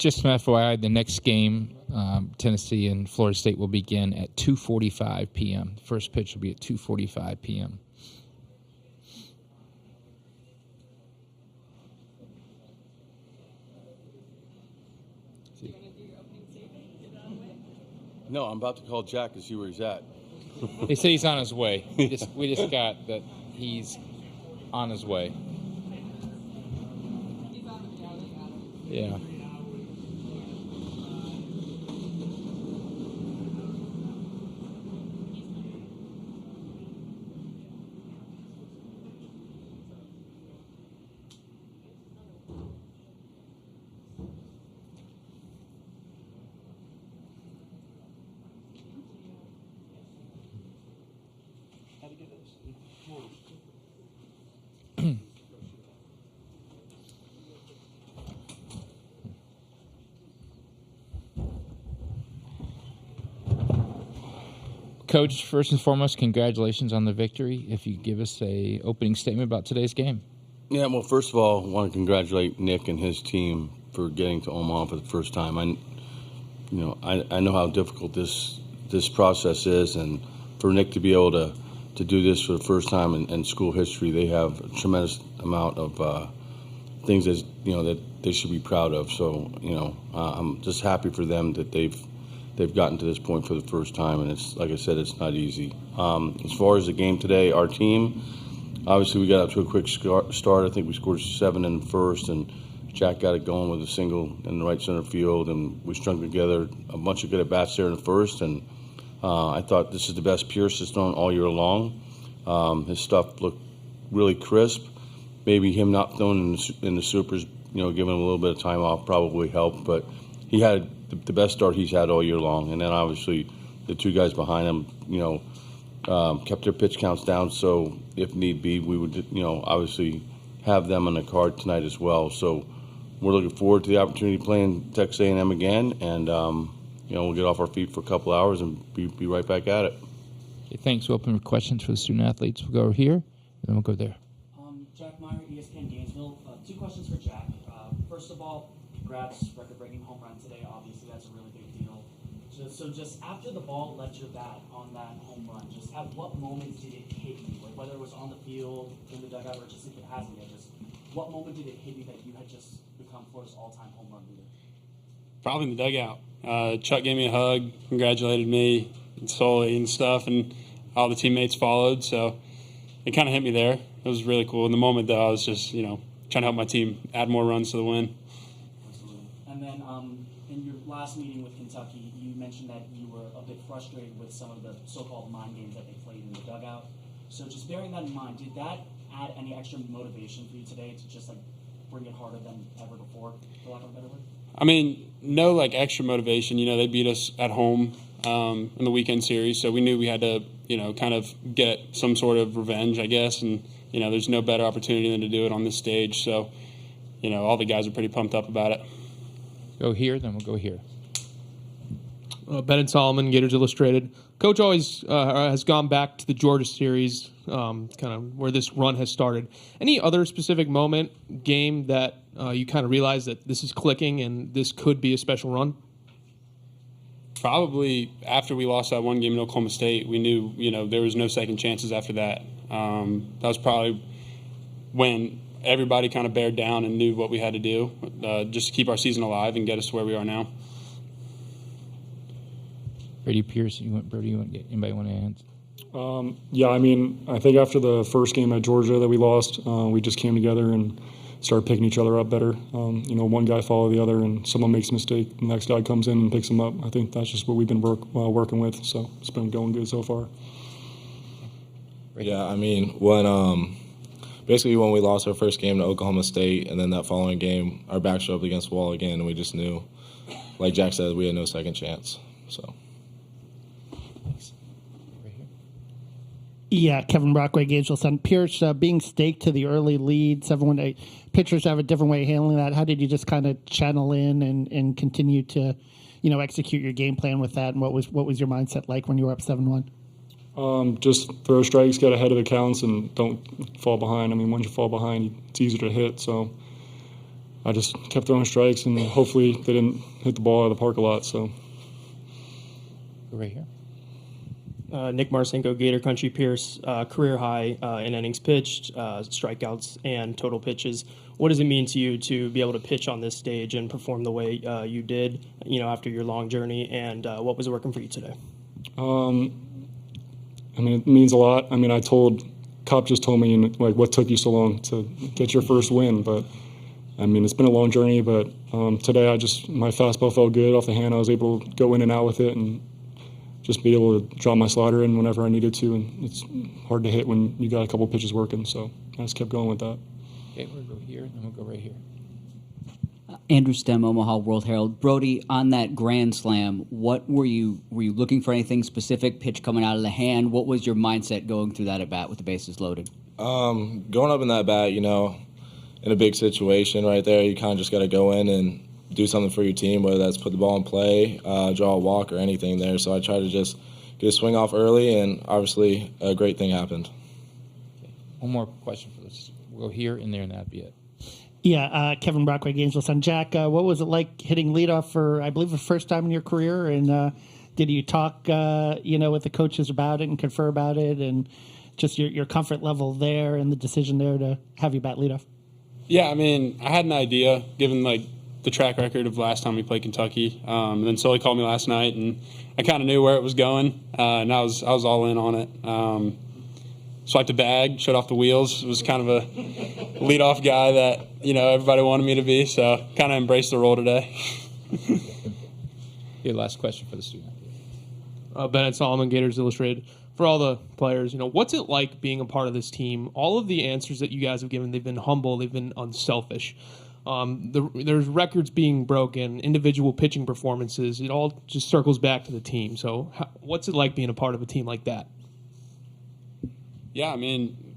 Just some FYI, the next game, Tennessee and Florida State, will begin at 2:45 p.m. First pitch will be at 2:45 p.m. No, I'm about to call Jack to see where he's at. They say he's on his way. We just got that he's on his way. Yeah. Coach, first and foremost, congratulations on the victory. If you give us a opening statement about today's game. Yeah, well, first of all, I want to congratulate Nick and his team for getting to Omaha for the first time. I know how difficult this process is, and for Nick to be able to do this for the first time in school history, they have a tremendous amount of things that they should be proud of. So I'm just happy for them that they've gotten to this point for the first time, and it's like I said, it's not easy. As far as the game today, our team, obviously we got up to a quick start. I think we scored 7 in the first, and Jack got it going with a single in the right center field, and we strung together a bunch of good at-bats there in the first, and I thought this is the best Pierce has thrown all year long. His stuff looked really crisp. Maybe him not throwing in the supers, giving him a little bit of time off probably helped, but he had the best start he's had all year long. And then obviously the two guys behind him, kept their pitch counts down. So if need be, we would, obviously have them on the card tonight as well. So we're looking forward to the opportunity playing Texas A&M again. And, we'll get off our feet for a couple hours and be right back at it. Okay, thanks. We'll open for questions for the student athletes. We'll go over here, and then we'll go there. Jack Meyer, ESPN Gainesville. 2 questions for Jack. First of all, congrats, record-breaking home run today. Obviously, that's a really big deal. Just after the ball left your bat on that home run, just at what moment did it hit you? Like whether it was on the field, in the dugout, or just if it hasn't yet, just what moment did it hit you that you had just become Florida's all-time home run leader? Probably in the dugout. Chuck gave me a hug, congratulated me, and Sully and stuff, and all the teammates followed. So it kind of hit me there. It was really cool. In the moment, though, I was just, trying to help my team add more runs to the win. Absolutely. And then in your last meeting with Kentucky, you mentioned that you were a bit frustrated with some of the so-called mind games that they played in the dugout. So just bearing that in mind, did that add any extra motivation for you today to just bring it harder than ever before, for lack of a better word? I mean, no extra motivation. They beat us at home in the weekend series, so we knew we had to, kind of get some sort of revenge, I guess. And there's no better opportunity than to do it on this stage. So, all the guys are pretty pumped up about it. Go here, then we'll go here. Bennett Solomon, Gators Illustrated. Coach always has gone back to the Georgia series, kind of where this run has started. Any other specific moment, game that you kind of realize that this is clicking and this could be a special run? Probably after we lost that one game in Oklahoma State, we knew, there was no second chances after that. That was probably when everybody kind of bared down and knew what we had to do just to keep our season alive and get us to where we are now. Brady Pierce, anybody want to answer? Yeah, I think after the first game at Georgia that we lost, we just came together and started picking each other up better. One guy followed the other, and someone makes a mistake, the next guy comes in and picks him up. I think that's just what we've been working with, so it's been going good so far. Yeah, when we lost our first game to Oklahoma State, and then that following game, our backs were up against the wall again, and we just knew, like Jack said, we had no second chance. So. Yeah, Kevin Brockway, Gainesville Sun. Pierce being staked to the early lead, 7-1. Pitchers have a different way of handling that. How did you just kind of channel in and continue to, execute your game plan with that? And what was your mindset like when you were up 7-1? Just throw strikes, get ahead of the counts, and don't fall behind. Once you fall behind, it's easier to hit. So I just kept throwing strikes, and hopefully they didn't hit the ball out of the park a lot. So, Go right here. Nick Marcinko, Gator Country Pierce, career high in innings pitched, strikeouts, and total pitches. What does it mean to you to be able to pitch on this stage and perform the way you did, after your long journey? And what was working for you today? It means a lot. Cop just told me, what took you so long to get your first win? But, it's been a long journey. But today, my fastball felt good off the hand. I was able to go in and out with it and just be able to drop my slider in whenever I needed to. And it's hard to hit when you got a couple pitches working. So I just kept going with that. Okay, we'll go here, and then we'll go right here. Andrew Stem, Omaha World Herald. Brody, on that grand slam, what were you looking for anything specific? Pitch coming out of the hand? What was your mindset going through that at bat with the bases loaded? Going up in that bat, in a big situation right there, you kind of just got to go in and do something for your team, whether that's put the ball in play, draw a walk, or anything there. So I tried to just get a swing off early, and obviously a great thing happened. Okay. One more question for this. We'll go here and there, and that'd be it. Yeah, Kevin Brockway, Gainesville Sun. Jack, what was it like hitting leadoff for, I believe, the first time in your career? And did you talk, with the coaches about it and confer about it, and just your comfort level there and the decision there to have you bat leadoff? Yeah, I had an idea, given the track record of last time we played Kentucky. And then Sully called me last night, and I kind of knew where it was going, and I was all in on it. Swiped a bag, shut off the wheels. It was kind of a leadoff guy that everybody wanted me to be, so kind of embraced the role today. Okay, last question for the student. Bennett Solomon, Gators Illustrated. For all the players, what's it like being a part of this team? All of the answers that you guys have given, they've been humble, they've been unselfish. There's records being broken, individual pitching performances. It all just circles back to the team. So what's it like being a part of a team like that? Yeah,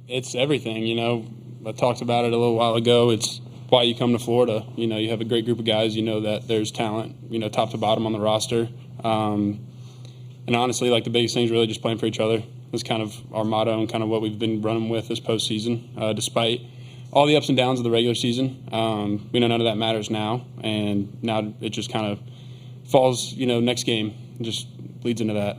it's everything. I talked about it a little while ago. It's why you come to Florida. You have a great group of guys. That there's talent, top to bottom on the roster. And honestly, the biggest thing is really just playing for each other. That's kind of our motto and kind of what we've been running with this postseason, despite all the ups and downs of the regular season. We know none of that matters now, and now it just kind of falls, next game just leads into that.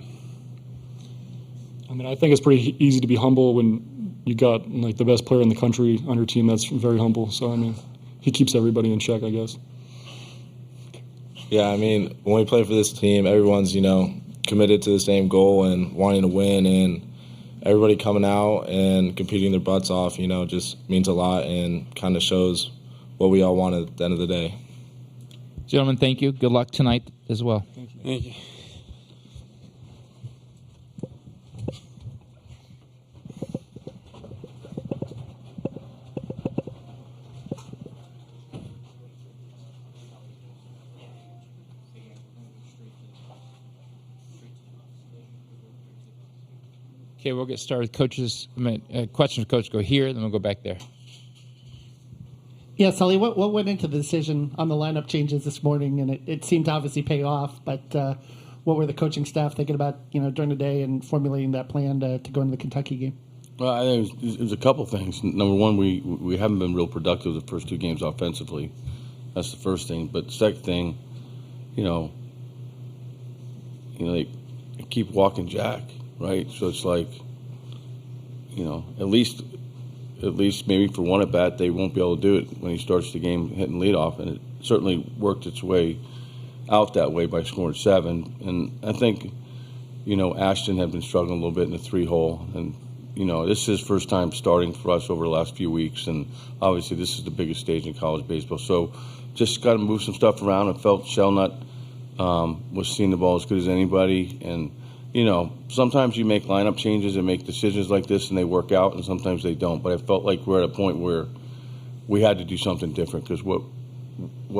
I think it's pretty easy to be humble when you got the best player in the country on your team that's very humble. So, he keeps everybody in check, I guess. Yeah, when we play for this team, everyone's, committed to the same goal and wanting to win, and everybody coming out and competing their butts off, just means a lot and kind of shows what we all want at the end of the day. Gentlemen, thank you. Good luck tonight as well. Thank you. Okay, we'll get started. Coaches, questions, Coach, go here, then we'll go back there. Yeah, Sully, what went into the decision on the lineup changes this morning? And it seemed to obviously pay off, but what were the coaching staff thinking about, during the day and formulating that plan to go into the Kentucky game? Well, I think it was a couple things. Number one, we haven't been real productive the first two games offensively. That's the first thing. But the second thing, they keep walking Jack, right? So it's at least maybe for one at bat, they won't be able to do it when he starts the game hitting leadoff, and it certainly worked its way out that way by scoring 7. And I think, Ashton had been struggling a little bit in the 3-hole, and this is his first time starting for us over the last few weeks, and obviously this is the biggest stage in college baseball. So just got to move some stuff around. I felt Shelnut was seeing the ball as good as anybody, and sometimes you make lineup changes and make decisions like this and they work out, and sometimes they don't. But I felt like we're at a point where we had to do something different because what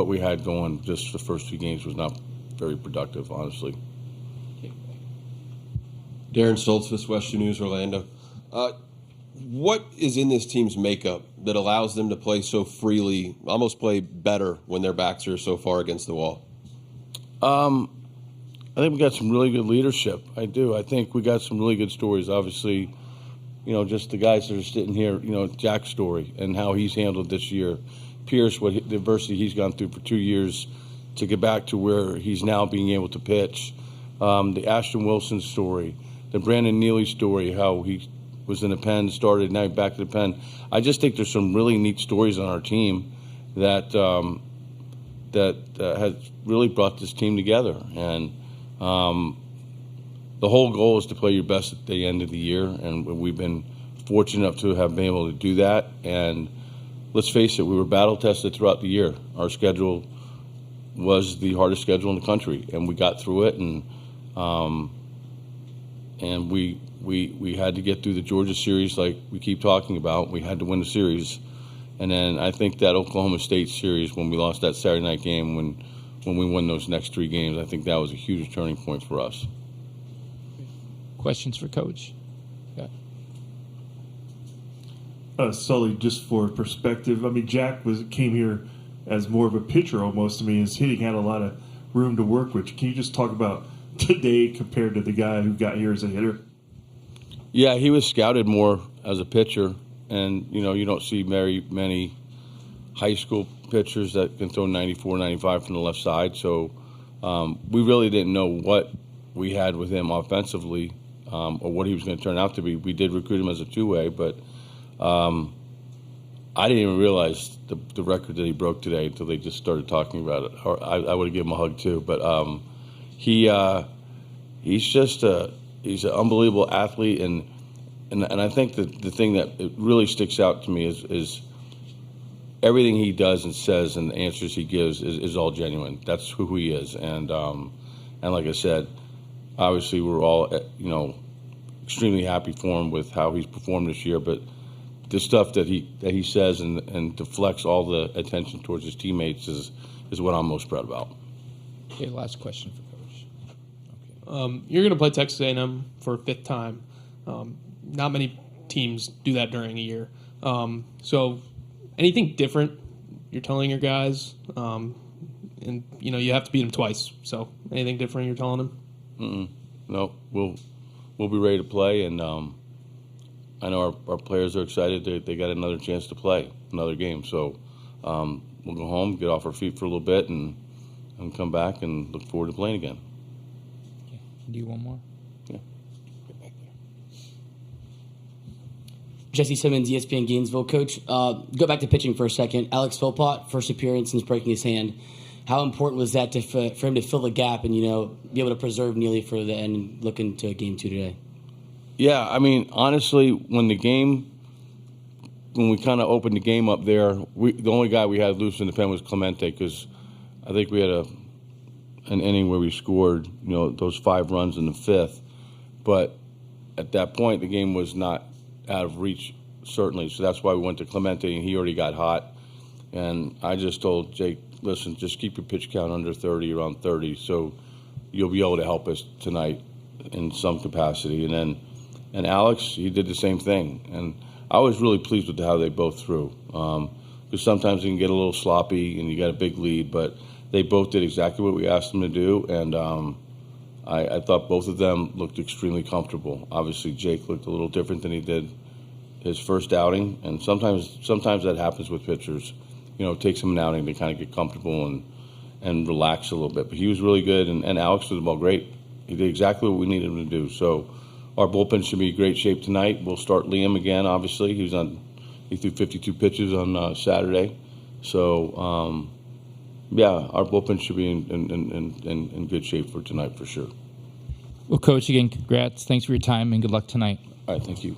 we had going just the first 2 games was not very productive, honestly. Darren Stoltzfus, Western News, Orlando. What is in this team's makeup that allows them to play so freely, almost play better when their backs are so far against the wall? I think we got some really good leadership. I do. I think we got some really good stories. Obviously, just the guys that are sitting here, Jack's story and how he's handled this year. Pierce, the adversity he's gone through for 2 years to get back to where he's now being able to pitch. The Ashton Wilson story, the Brandon Neely story, how he was in the pen, started, now back to the pen. I just think there's some really neat stories on our team that has really brought this team together. And the whole goal is to play your best at the end of the year, and we've been fortunate enough to have been able to do that. And let's face it, we were battle tested throughout the year. Our schedule was the hardest schedule in the country, and we got through it. And we had to get through the Georgia series, like we keep talking about. We had to win the series, and then I think that Oklahoma State series, when we lost that Saturday night game, when we won those next 3 games, I think that was a huge turning point for us. Questions for Coach? Yeah. Sully, just for perspective, I mean, Jack came here as more of a pitcher almost. I mean, his hitting had a lot of room to work with. Can you just talk about today compared to the guy who got here as a hitter? Yeah, he was scouted more as a pitcher, and you don't see very many high school pitchers that can throw 94, 95 from the left side. So we really didn't know what we had with him offensively, or what he was going to turn out to be. We did recruit him as a two-way, but I didn't even realize the record that he broke today until they just started talking about it. Or I would have given him a hug too. But he's an unbelievable athlete, and I think that the thing that it really sticks out to me is everything he does and says and the answers he gives is all genuine. That's who he is, and like I said, obviously we're all extremely happy for him with how he's performed this year. But the stuff that he says and deflects all the attention towards his teammates is what I'm most proud about. Okay, last question for Coach. Okay. You're going to play Texas A&M for a 5th time. Not many teams do that during a year. So anything different you're telling your guys? And you have to beat them twice. So anything different you're telling them? No, we'll be ready to play, and I know our players are excited. They got another chance to play another game. So we'll go home, get off our feet for a little bit, and come back and look forward to playing again. Okay. Do one more? Yeah. Jesse Simmons, ESPN Gainesville. Coach, go back to pitching for a second. Alex Philpott, first appearance since breaking his hand. How important was that for him to fill the gap and, be able to preserve Neely for the end and look into Game 2 today? Yeah, I mean, honestly, when we kind of opened the game up there, the only guy we had loose in the pen was Clemente, because I think we had an inning where we scored, those 5 runs in the 5th. But at that point, the game was not out of reach, certainly. So that's why we went to Clemente, and he already got hot. And I just told Jake, listen, just keep your pitch count under 30, around 30, so you'll be able to help us tonight in some capacity. And Alex, he did the same thing. And I was really pleased with how they both threw. Because sometimes you can get a little sloppy and you got a big lead, but they both did exactly what we asked them to do. And I thought both of them looked extremely comfortable. Obviously, Jake looked a little different than he did his first outing. And sometimes that happens with pitchers. It takes them an outing to kind of get comfortable and relax a little bit. But he was really good, and Alex threw the ball great. He did exactly what we needed him to do. So our bullpen should be in great shape tonight. We'll start Liam again, obviously. He threw 52 pitches on Saturday. So, our bullpen should be in good shape for tonight for sure. Well, Coach, again, congrats. Thanks for your time, and good luck tonight. All right, thank you.